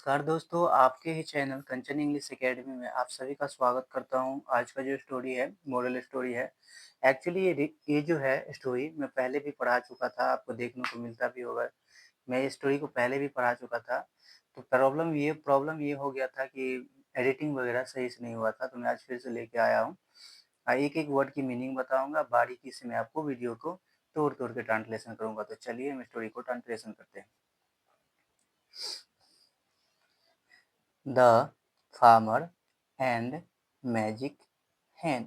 नमस्कार दोस्तों, आपके ही चैनल कंचन इंग्लिश एकेडमी में आप सभी का स्वागत करता हूं। आज का जो स्टोरी है, मोरल स्टोरी है। एक्चुअली ये जो है स्टोरी मैं पहले भी पढ़ा चुका था, आपको देखने को मिलता भी होगा। मैं इस स्टोरी को पहले भी पढ़ा चुका था। तो प्रॉब्लम ये हो गया था कि एडिटिंग वगैरह सही से नहीं हुआ था, तो मैं आज फिर से लेके आया हूँ। एक-एक वर्ड की मीनिंग बताऊँगा, बारीकी से मैं आपको वीडियो को तोड़-तोड़ के ट्रांसलेशन करूँगा। तो चलिए हम स्टोरी को ट्रांसलेशन करते हैं। The farmer and magic hen।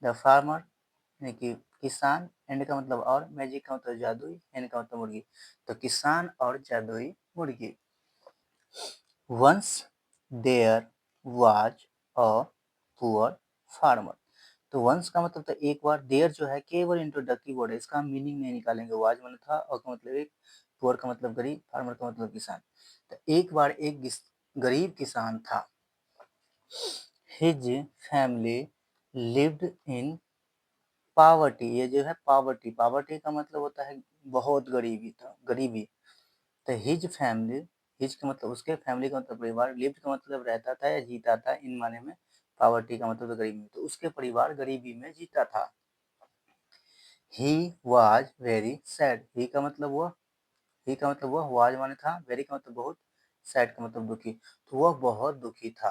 The farmer यानी कि किसान, एंड का मतलब और, मैजिक का मतलब जादुई, hen का मतलब मुर्गी। तो किसान और जादुई मुर्गी। Once there was a poor farmer. तो वंस का मतलब तो एक बार, देयर जो है केवल इंट्रोडक्टिव वर्ड है, इसका हम मीनिंग नहीं निकालेंगे। वाज मतलब था, और का मतलब एक, पुअर का मतलब गरीब, फार्मर का मतलब किसान। तो एक बार एक गरीब किसान था। His family lived in poverty. ये जो है पावर्टी, पावर्टी का मतलब होता है बहुत गरीबी था, गरीबी। तो हिज फैमिली, हिज का मतलब उसके, फैमिली का मतलब परिवार, लिव्ड का मतलब रहता था या जीता था, इन माने में। पावर्टी का मतलब तो गरीबी, तो उसके परिवार गरीबी में जीता था। He was very sad. He का मतलब वह, ही का मतलब वह, वाज माने था, वेरी का मतलब बहुत, सैड का मतलब दुखी। तो वह बहुत दुखी था।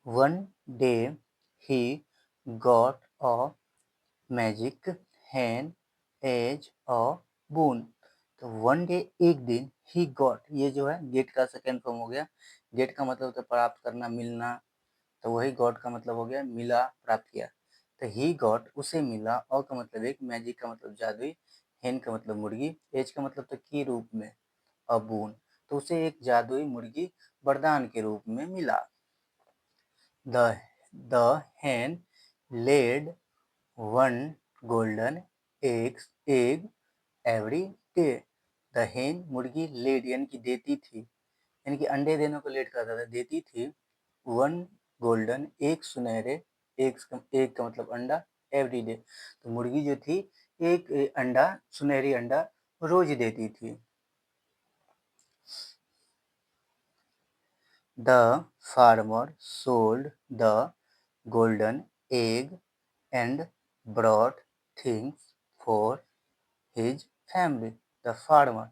One day he got a magic hen as a boon। तो वन डे, एक दिन, ही गॉट, ये जो है गेट का सेकेंड फॉर्म हो गया। गेट का मतलब होता है प्राप्त करना, मिलना। तो वही गॉट का मतलब हो गया मिला, प्राप्त किया। तो ही गॉट, उसे मिला, और का मतलब एक, मैजिक का मतलब जादुई, हेन का मतलब मुर्गी, एज का मतलब तो की रूप में, अबून। तो उसे एक जादुई मुर्गी वरदान के रूप में मिला। The hen laid one golden egg every day। The hen मुर्गी, laid यानी कि देती थी, यानी कि अंडे देने को लेट करता था, देती थी। वन गोल्डन, एक सुनहरे, एक का मतलब अंडा, एवरी डे। तो मुर्गी जो थी, एक अंडा, सुनहरी अंडा रोज देती थी। The farmer sold the golden egg and brought things for his family। The farmer,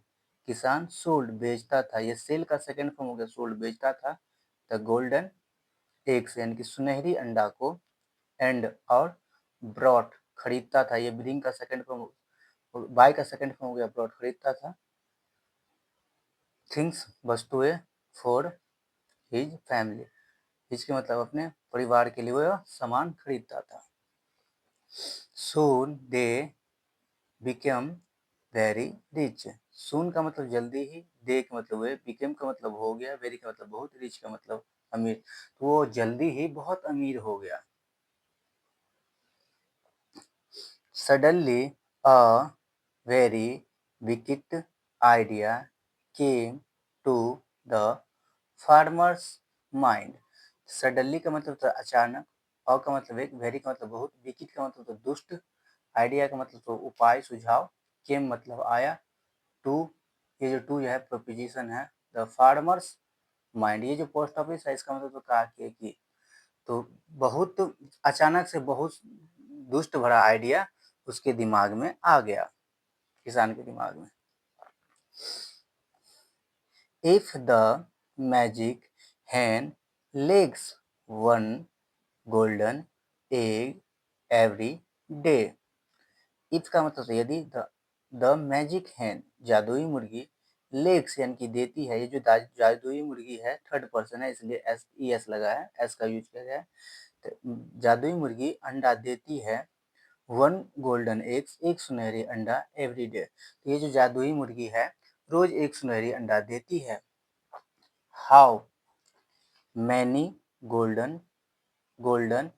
किसान, sold बेचता था, ये सेल का सेकंड फॉर्म हो गया, sold बेचता था। The golden eggs यानी कि सुनहरी अंडा को, and और brought खरीदता था, ये bring का सेकंड फॉर्म, बाय का सेकंड फॉर्म हो गया, brought खरीदता था। थिंग्स वस्तुएं, फॉर हिज फैमिली, इसके मतलब अपने परिवार के लिए वह सामान खरीदता था। Soon they became very rich। Soon का मतलब जल्दी ही, दे का मतलब हुए, became का मतलब हो गया, very का मतलब बहुत, rich का मतलब अमीर। तो वो जल्दी ही बहुत अमीर हो गया। Suddenly a very wicked idea came to the farmer's mind। Suddenly का मतलब था अचानक, और का मतलब एक, वेरी का मतलब बहुत, विकिट का मतलब तो दुष्ट, आइडिया का मतलब तो उपाय, सुझाव, केम मतलब आया, टू, ये जो टू है प्रोपोजिशन है। द फार्मर्स माइंड, ये जो पोस्ट ऑफिस है, इसका मतलब तो कहा कि, तो बहुत अचानक से बहुत दुष्ट भरा आइडिया उसके दिमाग में आ गया, किसान के दिमाग में। If the magic hen lays one golden egg every day। If का मतलब तो यदि, द मैजिक हैन जादुई मुर्गी, लेग्स यानी कि देती है, ये जो जादुई मुर्गी है थर्ड पर्सन है, इसलिए एस ई एस लगा है, एस का यूज किया गया है। तो जादुई मुर्गी अंडा देती है, वन गोल्डन एग्स, एक सुनहरी अंडा, एवरी डे। तो ये जो जादुई मुर्गी है रोज एक सुनहरी अंडा देती है। How many golden golden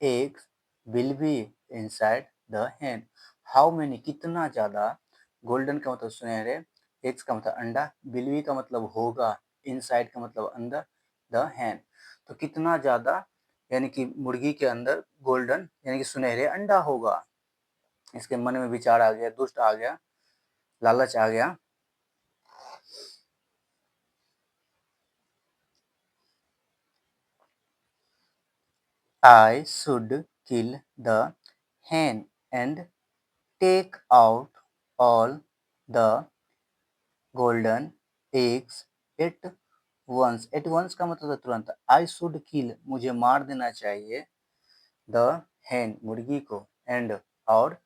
eggs will be inside the hen। How many कितना ज़्यादा, गोल्डन का मतलब सुनहरे, एग्स का मतलब अंडा, विल बी का मतलब होगा, इनसाइड का मतलब अंदर, द hen। तो कितना ज़्यादा, यानी कि मुर्गी के अंदर गोल्डन यानी कि सुनहरे अंडा होगा। इसके मन में विचार आ गया, दुष्ट आ गया, लालच आ गया। I should kill the hen and take out all the golden eggs at once. At once का मतलब है तुरंत. I should kill मुझे मार देना चाहिए. The hen मुर्गी को. And और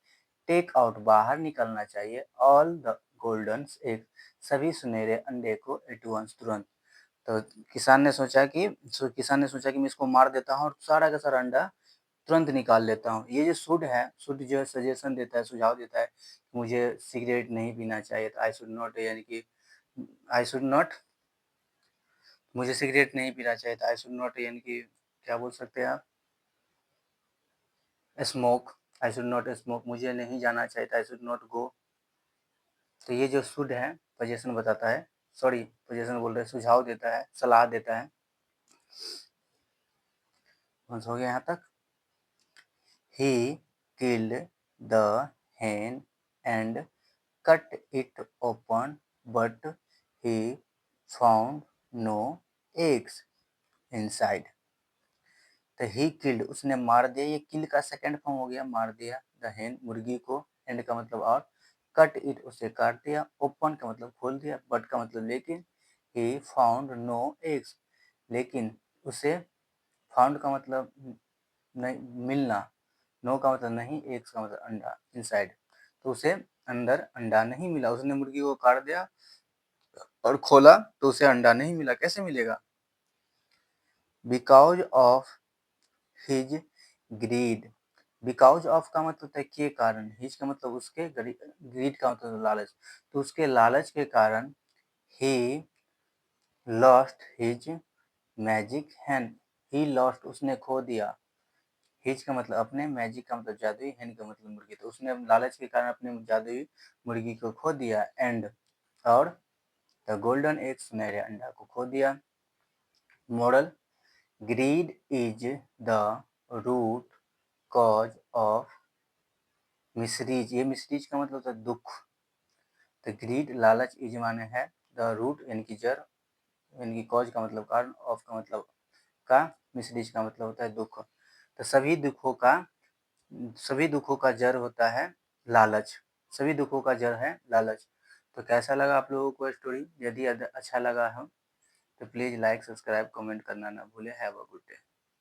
टेक आउट बाहर निकलना चाहिए. ऑल द गोल्डन एग सभी सुनहरे अंडे को एट वंस तुरंत. तो किसान ने सोचा कि मैं इसको मार देता हूँ और सारा का सारा अंडा तुरंत निकाल लेता हूँ. ये जो शुड जो है सजेशन देता है, सुझाव देता है, मुझे सिगरेट नहीं पीना चाहिए. तो आई शुड नॉट यानी कि आई शुड नॉट मुझे सिगरेट नहीं पीना चाहिए था. आई शुड नॉट यानी कि क्या बोल सकते हैं आप, smoke. I should not smoke मुझे नहीं जाना चाहिए था. I should not go. तो ये जो शुड है पोजीशन बताता है, सॉरी पोजीशन बोल रहे, सुझाव देता है, सलाह देता है. हो गया यहाँ तक. He killed the hen and cut it open, but he found no eggs inside. तो ही किल्ड उसने मार दिया. ये किल का सेकंड फॉर्म हो गया, मार दिया. द हेन मुर्गी को. एंड का मतलब और. कट इट उसे काट दिया. ओपन का मतलब खोल दिया. बट का मतलब लेकिन. ही फाउंड नो एग्स लेकिन उसे. फाउंड का मतलब नहीं मिलना. नो का मतलब नहीं. एग्स का मतलब अंडा. इनसाइड तो उसे अंदर अंडा नहीं मिला. उसने मुर्गी को काट दिया और खोला तो उसे अंडा नहीं मिला. कैसे मिलेगा? Because of his greed. Because of का मतलब है के कारण. हिज का मतलब उसके. ग्रीड का मतलब लालच. तो उसके लालच के कारण he lost his magic hand. He lost उसने खो दिया. हिज का मतलब अपने, मैजिक का मतलब जादुई, हैंड का मतलब मुर्गी. तो उसने लालच के कारण अपने जादुई मुर्गी को खो दिया. एंड और द गोल्डन एग सुनहरे अंडा को खो दिया. Moral. Greed is the root cause of miseries. ये मिसरीज का मतलब होता है दुख. तो ग्रीड लालच, इज माने है, द रूट यानी कि जड़, यानी कि कॉज का मतलब कारण, ऑफ का मतलब का, मिसरीज का मतलब होता है दुख. तो सभी दुखों का जड़ होता है लालच. सभी दुखों का जड़ है लालच. तो कैसा लगा आप लोगों को स्टोरी? यदि अच्छा लगा हो तो प्लीज़ लाइक, सब्सक्राइब, कमेंट करना ना भूलें. Have a good day.